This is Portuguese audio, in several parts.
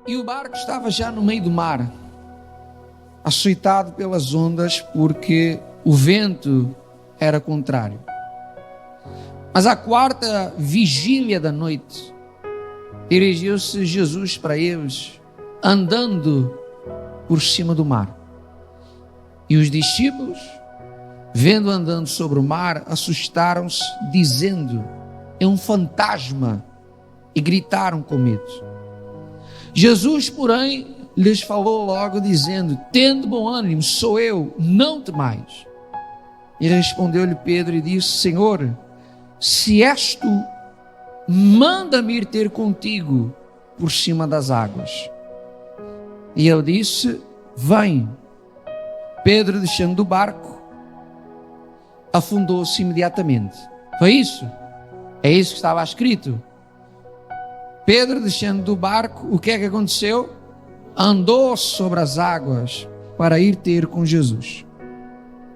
E o barco estava já no meio do mar, açoitado pelas ondas, porque o vento era contrário. Mas à quarta vigília da noite, dirigiu-se Jesus para eles, andando por cima do mar. E os discípulos, vendo andando sobre o mar, assustaram-se, dizendo: é um fantasma, e gritaram com medo. Jesus, porém, lhes falou logo, dizendo: tende bom ânimo, sou eu, não temais. E respondeu-lhe Pedro e disse: Senhor, se és tu, manda-me ir ter contigo por cima das águas. E ele disse: vem. Pedro, descendo do barco, afundou-se imediatamente. Foi isso? É isso que estava escrito. Pedro, descendo do barco, o que é que aconteceu? Andou sobre as águas para ir ter com Jesus.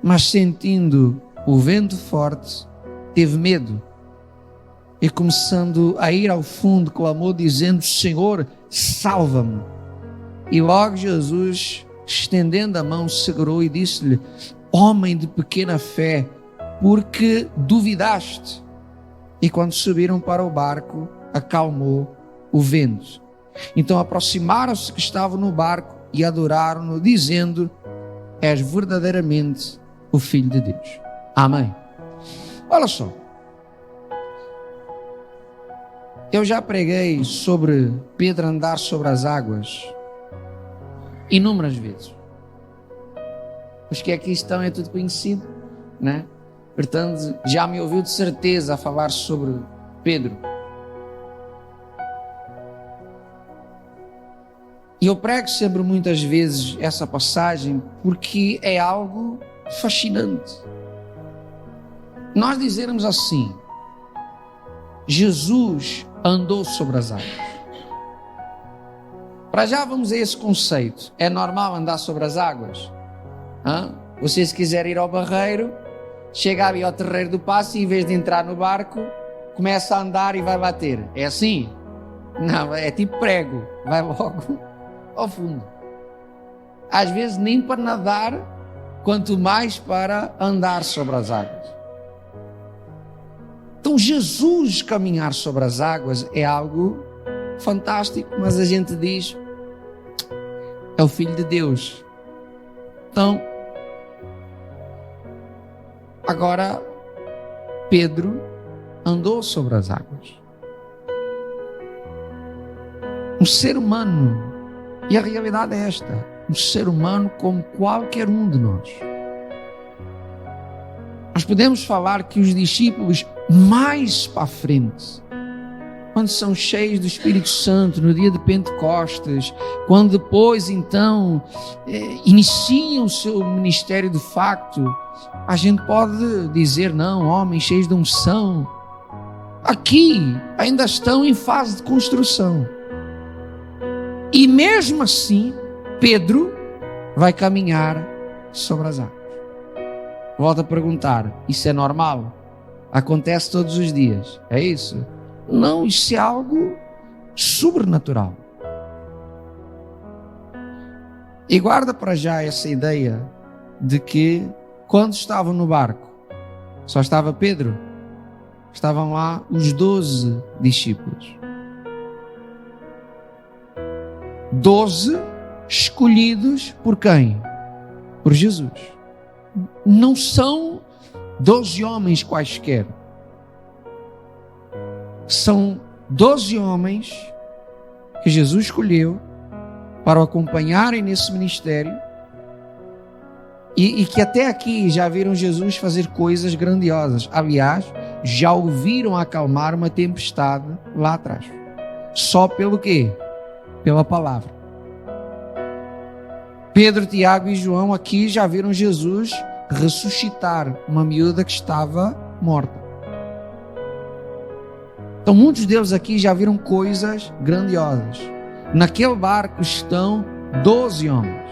Mas sentindo o vento forte, teve medo. E começando a ir ao fundo, clamou dizendo: Senhor, salva-me. E logo Jesus, estendendo a mão, segurou e disse-lhe: homem de pequena fé, porque duvidaste? E quando subiram para o barco, acalmou o vento. Então aproximaram-se que estavam no barco e adoraram-no, dizendo: és verdadeiramente o Filho de Deus. Amém. Olha só, eu já preguei sobre Pedro andar sobre as águas inúmeras vezes. Os que aqui estão é tudo conhecido, né? Portanto, já me ouviu de certeza a falar sobre Pedro. E eu prego sempre muitas vezes essa passagem porque é algo fascinante. Nós dizermos assim: Jesus andou sobre as águas. Para já vamos a esse conceito. É normal andar sobre as águas? Você, se quiser ir ao Barreiro, chega ali ao Terreiro do Paço e, em vez de entrar no barco, começa a andar e vai bater. É assim? Não, é tipo prego. Vai logo ao fundo. Às vezes nem para nadar, quanto mais para andar sobre as águas. Então Jesus caminhar sobre as águas é algo fantástico, mas a gente diz: é o Filho de Deus. Então, agora Pedro andou sobre as águas. Um ser humano. E a realidade é esta: um ser humano como qualquer um de nós. Nós podemos falar que os discípulos mais para a frente, quando são cheios do Espírito Santo, no dia de Pentecostes, quando depois então iniciam o seu ministério de facto, a gente pode dizer: não, homens cheios de unção, aqui ainda estão em fase de construção. E mesmo assim, Pedro vai caminhar sobre as águas. Volto a perguntar: isso é normal? Acontece todos os dias? É isso? Não, isso é algo sobrenatural. E guarda para já essa ideia de que quando estavam no barco, só estava Pedro, estavam lá os 12 discípulos. 12 escolhidos por quem? Por Jesus. Não são 12 homens quaisquer. São 12 homens que Jesus escolheu para o acompanharem nesse ministério e que até aqui já viram Jesus fazer coisas grandiosas. Aliás, já ouviram acalmar uma tempestade lá atrás. Só pelo quê? Pela palavra. Pedro, Tiago e João aqui já viram Jesus ressuscitar uma miúda que estava morta. Então muitos deles aqui já viram coisas grandiosas. Naquele barco estão 12 homens.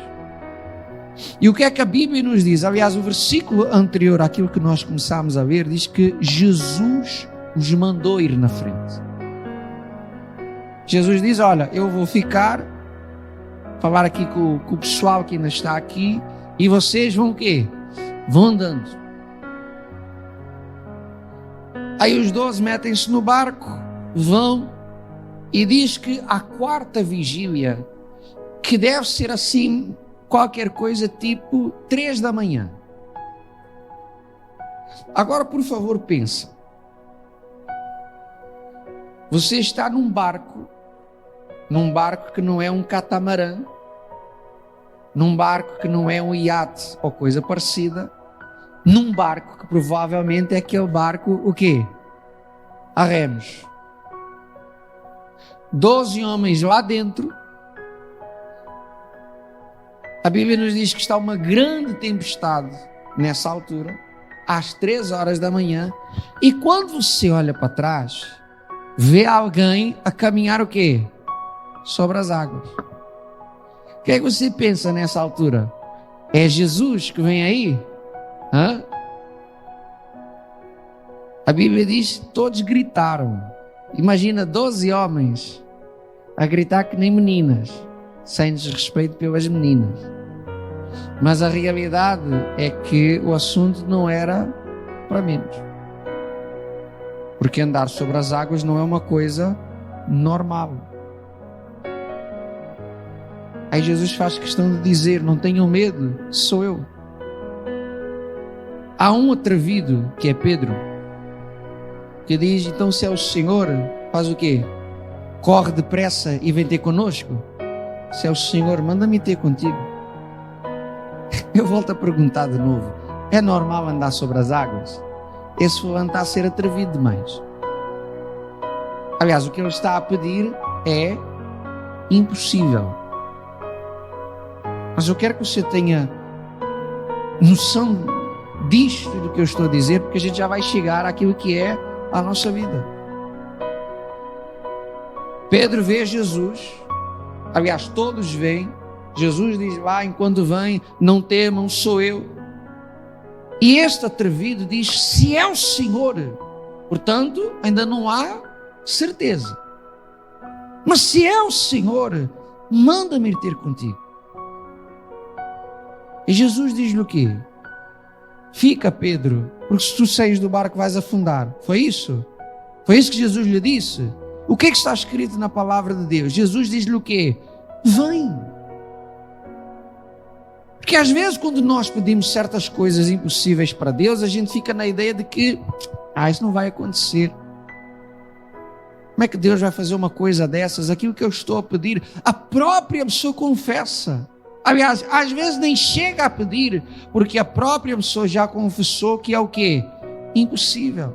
E o que é que a Bíblia nos diz? Aliás, o versículo anterior àquilo que nós começámos a ver diz que Jesus os mandou ir na frente. Jesus diz: olha, eu vou ficar falar aqui com o pessoal que ainda está aqui, e vocês vão o quê? Vão andando. Aí os 12 metem-se no barco, vão, e diz que a quarta vigília, que deve ser assim, qualquer coisa tipo 3 da manhã. Agora, por favor, pensa. Você está num barco que não é um catamarã, num barco que não é um iate ou coisa parecida, num barco que provavelmente é aquele barco, o quê? A remos. 12 homens lá dentro. A Bíblia nos diz que está uma grande tempestade nessa altura, às 3 horas da manhã, e quando você olha para trás, vê alguém a caminhar o quê? Sobre as águas. O que é que você pensa nessa altura? É Jesus que vem aí? Hã? A Bíblia diz que todos gritaram. Imagina 12 homens a gritar que nem meninas, sem desrespeito pelas meninas. Mas a realidade é que o assunto não era para menos. Porque andar sobre as águas não é uma coisa normal. Aí Jesus faz questão de dizer: não tenham medo, sou eu. Há um atrevido, que é Pedro, que diz: então se é o Senhor, faz o quê? Corre depressa e vem ter conosco. Se é o Senhor, manda-me ter contigo. Eu volto a perguntar de novo: é normal andar sobre as águas? Esse fulano está a ser atrevido demais. Aliás, o que ele está a pedir é impossível. Mas eu quero que você tenha noção disto, do que eu estou a dizer, porque a gente já vai chegar àquilo que é a nossa vida. Pedro vê Jesus, aliás, todos veem. Jesus diz lá, enquanto vem: não temam, sou eu. E este atrevido diz: se é o Senhor. Portanto, ainda não há certeza. Mas se é o Senhor, manda-me ir ter contigo. E Jesus diz-lhe o quê? Fica, Pedro, porque se tu saís do barco vais afundar. Foi isso? Foi isso que Jesus lhe disse? O que é que está escrito na palavra de Deus? Jesus diz-lhe o quê? Vem. Porque às vezes quando nós pedimos certas coisas impossíveis para Deus, a gente fica na ideia de que isso não vai acontecer. Como é que Deus vai fazer uma coisa dessas? Aquilo que eu estou a pedir, a própria pessoa confessa. Aliás, às vezes nem chega a pedir, porque a própria pessoa já confessou que é o quê? Impossível.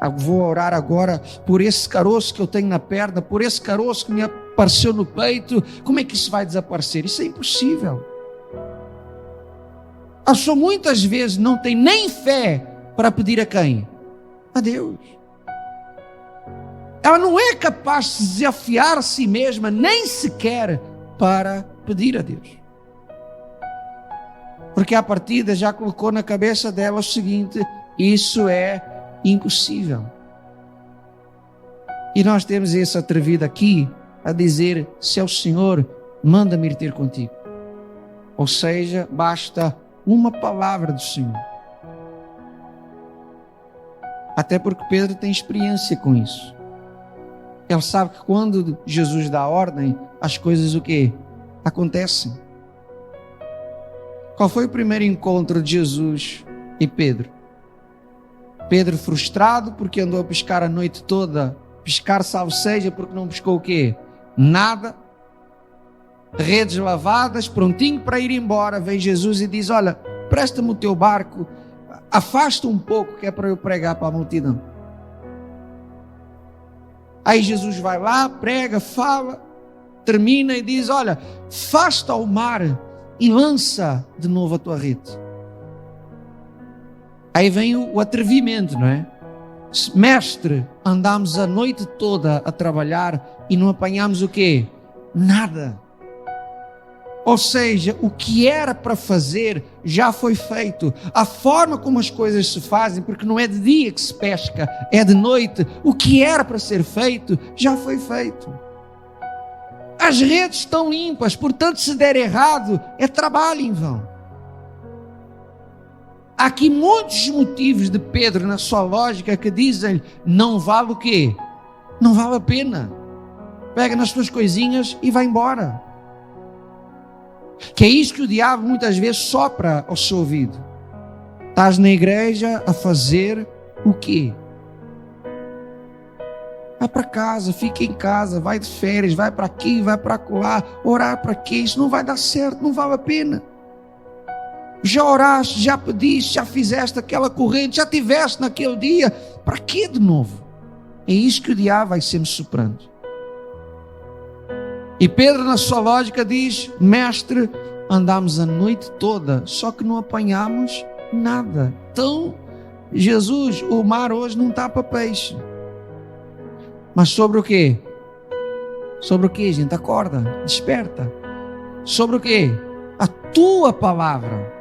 Eu vou orar agora por esse caroço que eu tenho na perna, por esse caroço que me apareceu no peito. Como é que isso vai desaparecer? Isso é impossível. A pessoa muitas vezes não tem nem fé para pedir a quem? A Deus. Ela não é capaz de desafiar a si mesma, nem sequer para pedir a Deus. Porque à partida já colocou na cabeça dela o seguinte: isso é impossível. E nós temos esse atrevido aqui a dizer: se é o Senhor, manda-me ir ter contigo. Ou seja, basta uma palavra do Senhor. Até porque Pedro tem experiência com isso. Ele sabe que quando Jesus dá ordem, as coisas o quê? Acontecem. Qual foi o primeiro encontro de Jesus e Pedro? Pedro frustrado porque andou a pescar a noite toda, pescar salvo seja porque não pescou o quê? Nada. Redes lavadas, prontinho para ir embora, vem Jesus e diz: olha, presta-me o teu barco, afasta um pouco que é para eu pregar para a multidão. Aí Jesus vai lá, prega, fala, termina e diz: olha, afasta ao mar e lança de novo a tua rede. Aí vem o atrevimento, não é? Mestre, andámos a noite toda a trabalhar e não apanhámos o quê? Nada. Ou seja, o que era para fazer já foi feito. A forma como as coisas se fazem, porque não é de dia que se pesca, é de noite. O que era para ser feito já foi feito. As redes estão limpas, portanto, se der errado, é trabalho em vão. Há aqui muitos motivos de Pedro, na sua lógica, que dizem, não vale o quê? Não vale a pena. Pega nas suas coisinhas e vai embora. Que é isso que o diabo muitas vezes sopra ao seu ouvido. Estás na igreja a fazer o quê? Vai para casa, fica em casa, vai de férias, vai para aqui, vai para acolá, orar para quê? Isso não vai dar certo, não vale a pena. Já oraste, já pediste, já fizeste aquela corrente, já tiveste naquele dia, para quê de novo? É isso que o diabo vai sempre soprando. E Pedro, na sua lógica, diz, mestre, andámos a noite toda, só que não apanhámos nada. Então, Jesus, o mar hoje não está para peixe. Mas sobre o quê? Sobre o quê, gente? Acorda, desperta. Sobre o quê? A tua palavra.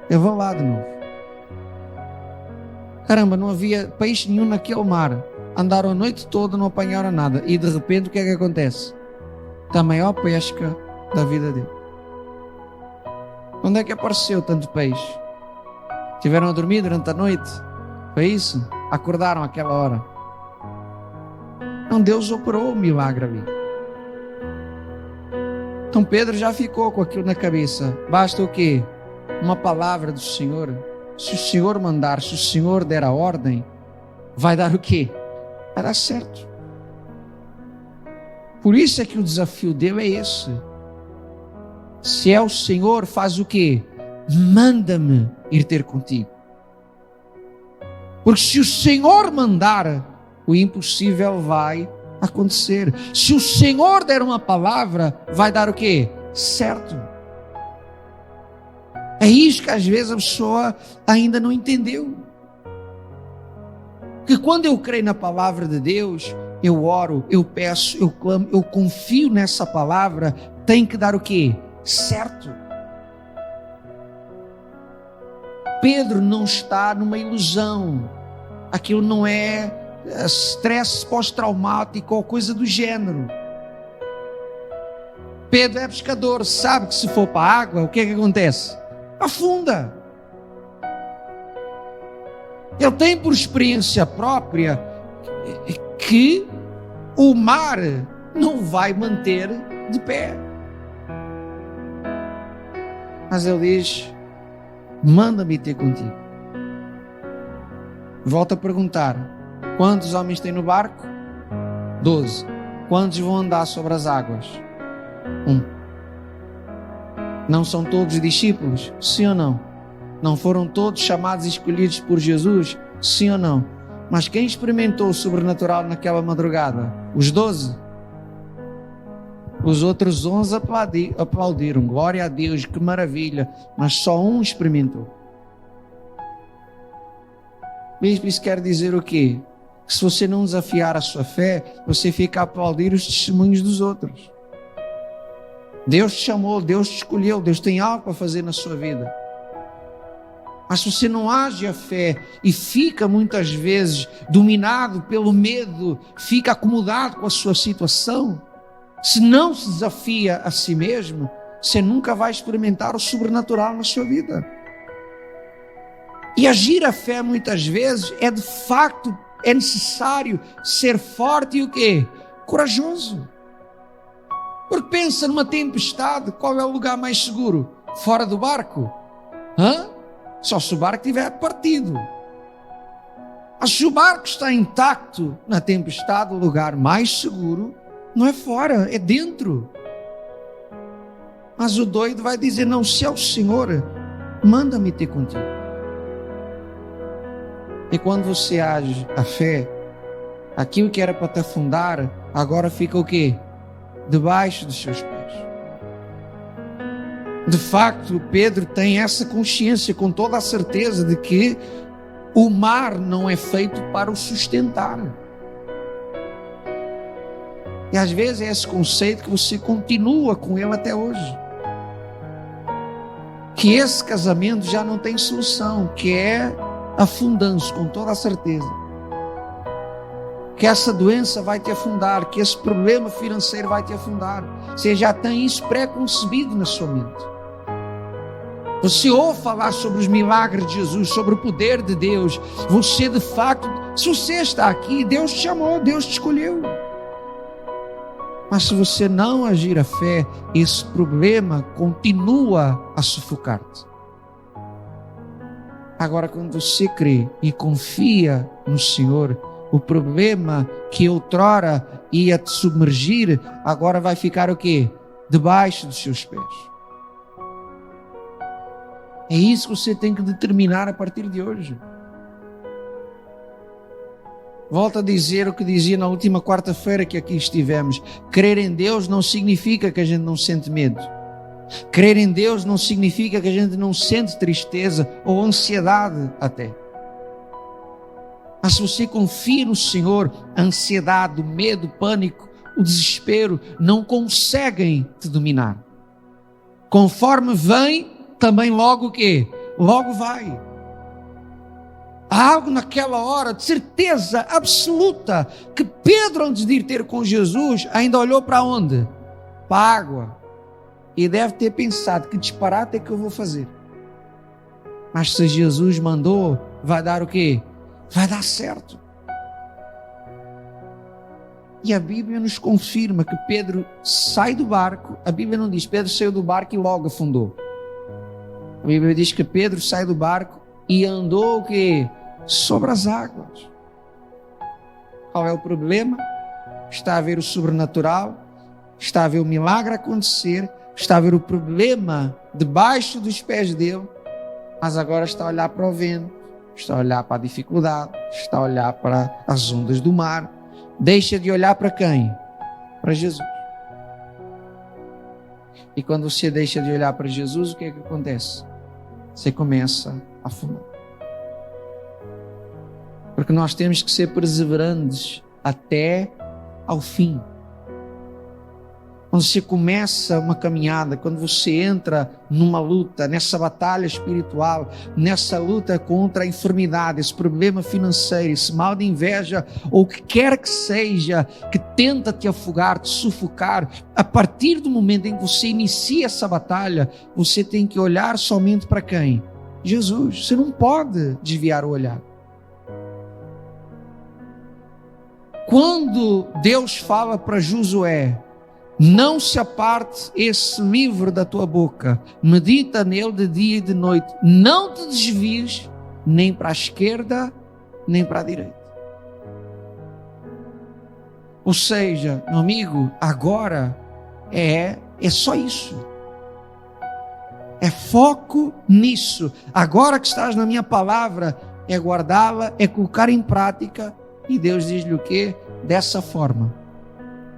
Eu vou lá de novo. Caramba, não havia peixe nenhum naquele mar. Andaram a noite toda, não apanharam nada. E de repente o que é que acontece? Está a maior pesca da vida dele. Onde é que apareceu tanto peixe? Tiveram a dormir durante a noite? Foi isso? Acordaram àquela hora? Então Deus operou o milagre ali. Então Pedro já ficou com aquilo na cabeça. Basta o quê? Uma palavra do Senhor. Se o Senhor mandar, se o Senhor der a ordem, vai dar o quê? Vai dar certo. Por isso é que o desafio dele é esse. Se é o Senhor, faz o quê? Manda-me ir ter contigo. Porque se o Senhor mandar, o impossível vai acontecer. Se o Senhor der uma palavra, vai dar o quê? Certo. É isso que às vezes a pessoa ainda não entendeu. Porque quando eu creio na palavra de Deus, eu oro, eu peço, eu clamo, eu confio nessa palavra, tem que dar o quê? Certo. Pedro não está numa ilusão. Aquilo não é estresse pós-traumático ou coisa do gênero. Pedro é pescador, sabe que se for para a água, o que é que acontece? Afunda. Ele tem por experiência própria que o mar não vai manter de pé. Mas ele diz, manda-me ter contigo. Volta a perguntar, quantos homens tem no barco? 12. Quantos vão andar sobre as águas? 1. Não são todos discípulos? Sim ou não? Não foram todos chamados e escolhidos por Jesus? Sim ou não? Mas quem experimentou o sobrenatural naquela madrugada? Os 12? Os outros 11 aplaudiram. Glória a Deus, que maravilha. Mas só um experimentou. Isso quer dizer o quê? Que se você não desafiar a sua fé, você fica a aplaudir os testemunhos dos outros. Deus te chamou, Deus te escolheu, Deus tem algo para fazer na sua vida. Mas se você não age a fé e fica muitas vezes dominado pelo medo, fica acomodado com a sua situação, se não se desafia a si mesmo, você nunca vai experimentar o sobrenatural na sua vida. E agir a fé muitas vezes é de facto, é necessário ser forte e o quê? Corajoso. Porque pensa numa tempestade, qual é o lugar mais seguro? Fora do barco? Só se o barco estiver partido. Mas se o barco está intacto na tempestade, o lugar mais seguro não é fora, é dentro. Mas o doido vai dizer, não, se é o Senhor, manda-me ter contigo. E quando você age a fé, aquilo que era para te afundar, agora fica o quê? Debaixo dos seus pés. De facto, Pedro tem essa consciência com toda a certeza de que o mar não é feito para o sustentar. E às vezes é esse conceito que você continua com ele até hoje. Que esse casamento já não tem solução, que é afundando-se com toda a certeza. que essa doença vai te afundar, que esse problema financeiro vai te afundar. Você já tem isso pré-concebido na sua mente. Você ouve falar sobre os milagres de Jesus, sobre o poder de Deus. Você de facto, se você está aqui, Deus te chamou, Deus te escolheu. Mas se você não agir a fé, esse problema continua a sufocar-te. Agora, quando você crê e confia no Senhor, o problema que outrora ia te submergir, agora vai ficar o quê? Debaixo dos seus pés. É isso que você tem que determinar a partir de hoje. Volto a dizer o que dizia na última quarta-feira que aqui estivemos. Crer em Deus não significa que a gente não sente medo. Crer em Deus não significa que a gente não sente tristeza ou ansiedade até. Mas se você confia no Senhor, a ansiedade, o medo, o pânico, o desespero não conseguem te dominar. Conforme vem, também logo o quê? Logo vai. Há algo naquela hora de certeza absoluta que Pedro, antes de ir ter com Jesus, ainda olhou para onde? Para a água. E deve ter pensado, que disparate é que eu vou fazer? Mas se Jesus mandou, vai dar o quê? Vai dar certo. E a Bíblia nos confirma que Pedro sai do barco. A Bíblia não diz Pedro saiu do barco e logo afundou. A Bíblia diz que Pedro sai do barco e andou o quê? Sobre as águas. Qual é o problema? Está a ver o sobrenatural, está a ver o milagre acontecer, está a ver o problema debaixo dos pés dele, mas agora está a olhar para o vento, está a olhar para a dificuldade, está a olhar para as ondas do mar. Deixa de olhar para quem? Para Jesus. E quando você deixa de olhar para Jesus, o que é que acontece? Você começa a afundar. Porque nós temos que ser perseverantes até ao fim. Quando você começa uma caminhada, quando você entra numa luta, nessa batalha espiritual, nessa luta contra a enfermidade, esse problema financeiro, esse mal de inveja, ou o que quer que seja, que tenta te afogar, te sufocar, a partir do momento em que você inicia essa batalha, você tem que olhar somente para quem? Jesus. Você não pode desviar o olhar. Quando Deus fala para Josué, não se aparte esse livro da tua boca, medita nele de dia e de noite, não te desvies nem para a esquerda, nem para a direita. Ou seja, meu amigo, agora é só isso. É foco nisso. Agora que estás na minha palavra, é guardá-la, é colocar em prática. E Deus diz-lhe o quê? Dessa forma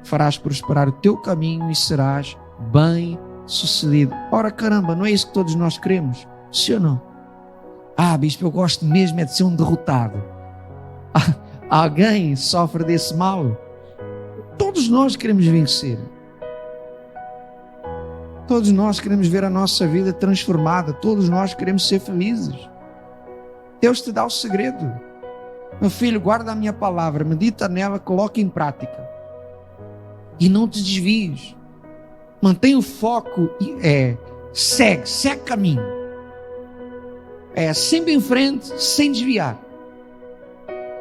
farás prosperar o teu caminho e serás bem sucedido. Ora caramba, não é isso que todos nós queremos? Sim ou não? Bispo, eu gosto mesmo é de ser um derrotado. Alguém sofre desse mal? Todos nós queremos vencer. Todos nós queremos ver a nossa vida transformada. Todos nós queremos ser felizes. Deus te dá o segredo. Meu filho, guarda a minha palavra, medita nela, coloca em prática. E não te desvies. Mantenha o foco e segue caminho. Sempre em frente, sem desviar.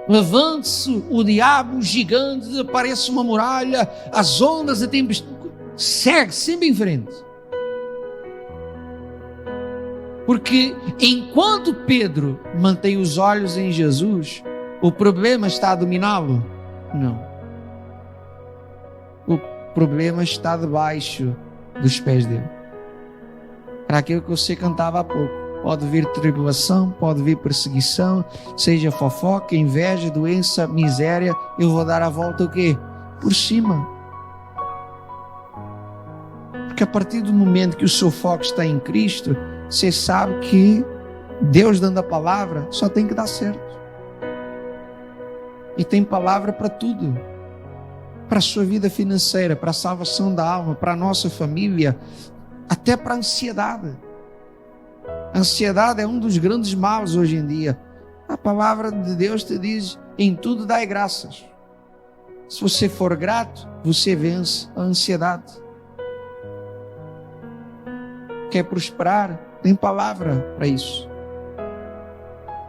Levante-se o diabo, o gigante, aparece uma muralha, as ondas, a tempestade. Segue sempre em frente. Porque enquanto Pedro mantém os olhos em Jesus, o problema está a dominá-lo? Não. O problema está debaixo dos pés dele. Era aquilo que você cantava há pouco. Pode vir tribulação, pode vir perseguição, seja fofoca, inveja, doença, miséria. Eu vou dar a volta o quê? Por cima. Porque a partir do momento que o seu foco está em Cristo, você sabe que Deus dando a palavra só tem que dar certo. E tem palavra para tudo. Para a sua vida financeira, para a salvação da alma, para a nossa família, até para a ansiedade. A ansiedade é um dos grandes males hoje em dia. A palavra de Deus te diz, em tudo dai graças. Se você for grato, você vence a ansiedade. Quer prosperar? Tem palavra para isso.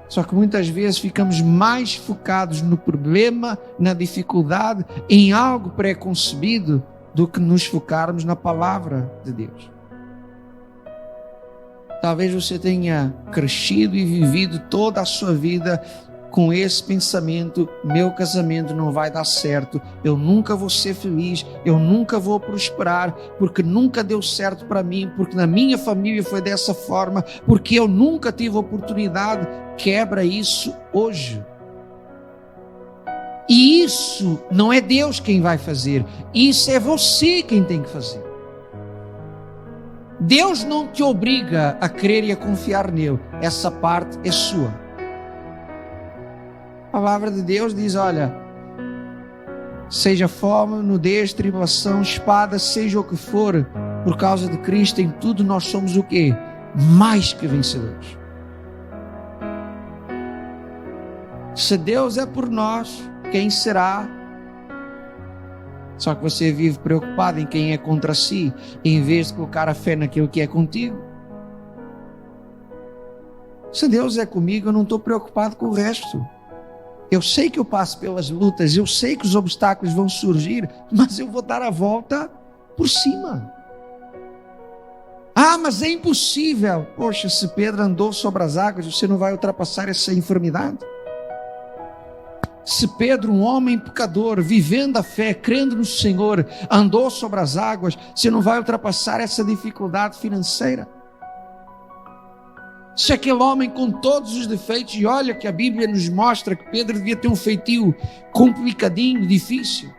Só que muitas vezes ficamos mais focados no problema, na dificuldade, em algo pré-concebido, do que nos focarmos na palavra de Deus. Talvez você tenha crescido e vivido toda a sua vida com esse pensamento: meu casamento não vai dar certo, eu nunca vou ser feliz, eu nunca vou prosperar, porque nunca deu certo para mim, porque na minha família foi dessa forma, porque eu nunca tive oportunidade. Quebra isso hoje. E isso não é Deus quem vai fazer, isso é você quem tem que fazer. Deus não te obriga a crer e a confiar nele, essa parte é sua. A palavra de Deus diz: olha, seja fome, nudez, tribulação, espada, seja o que for, por causa de Cristo, em tudo nós somos o quê? Mais que vencedores. Se Deus é por nós, quem será? Só que você vive preocupado em quem é contra si, em vez de colocar a fé naquilo que é contigo. Se Deus é comigo, eu não estou preocupado com o resto. Eu sei que eu passo pelas lutas, eu sei que os obstáculos vão surgir, mas eu vou dar a volta por cima. Ah, mas é impossível. Poxa, se Pedro andou sobre as águas, você não vai ultrapassar essa enfermidade? Se Pedro, um homem pecador, vivendo a fé, crendo no Senhor, andou sobre as águas, você não vai ultrapassar essa dificuldade financeira? Se aquele homem com todos os defeitos, e olha que a Bíblia nos mostra que Pedro devia ter um feitio complicadinho, difícil,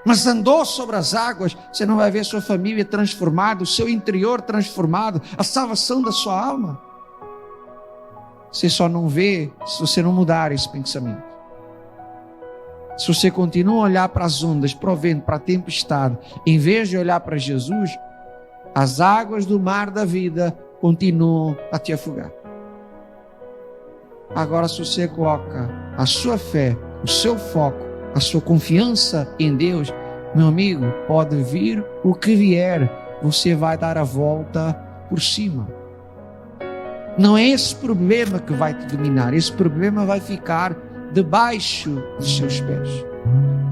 mas andou sobre as águas, você não vai ver a sua família transformada, o seu interior transformado, a salvação da sua alma? Você só não vê se você não mudar esse pensamento. Se você continua a olhar para as ondas, para o vento, para a tempestade, em vez de olhar para Jesus, as águas do mar da vida continuam a te afogar. Agora, se você coloca a sua fé, o seu foco, a sua confiança em Deus, meu amigo, pode vir o que vier, você vai dar a volta por cima. Não é esse problema que vai te dominar, esse problema vai ficar debaixo dos seus pés.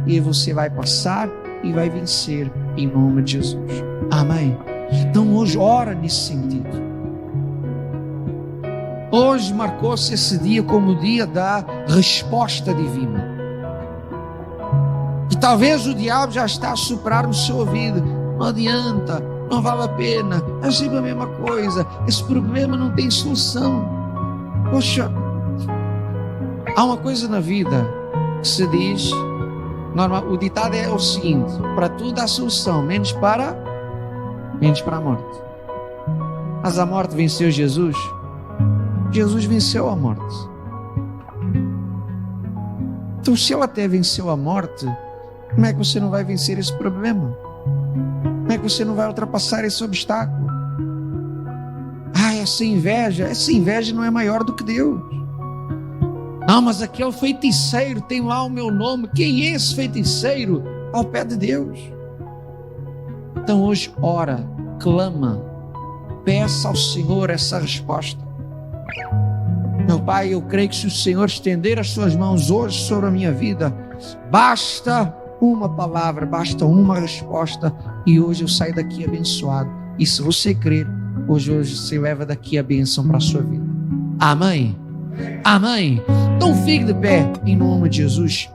E você vai passar e vai vencer em nome de Jesus. Amém? Então hoje ora nesse sentido. Hoje marcou-se esse dia como o dia da resposta divina. E talvez o diabo já está a soprar no seu ouvido: não adianta, não vale a pena, é sempre a mesma coisa, esse problema não tem solução. Poxa, há uma coisa na vida que se diz, o ditado é o seguinte: para tudo há solução, menos para a morte. Mas a morte venceu Jesus? Jesus venceu a morte. Então, se ele até venceu a morte, como é que você não vai vencer esse problema? Como é que você não vai ultrapassar esse obstáculo? Ah, essa inveja não é maior do que Deus. Não, mas aquele feiticeiro tem lá o meu nome. Quem é esse feiticeiro? Ao pé de Deus. Então hoje ora, clama, peça ao Senhor essa resposta. Meu Pai, eu creio que se o Senhor estender as suas mãos hoje sobre a minha vida, basta uma palavra, basta uma resposta, e hoje eu saio daqui abençoado. E se você crer, hoje você leva daqui a bênção para a sua vida. Amém? Amém? Então fique de pé em nome de Jesus.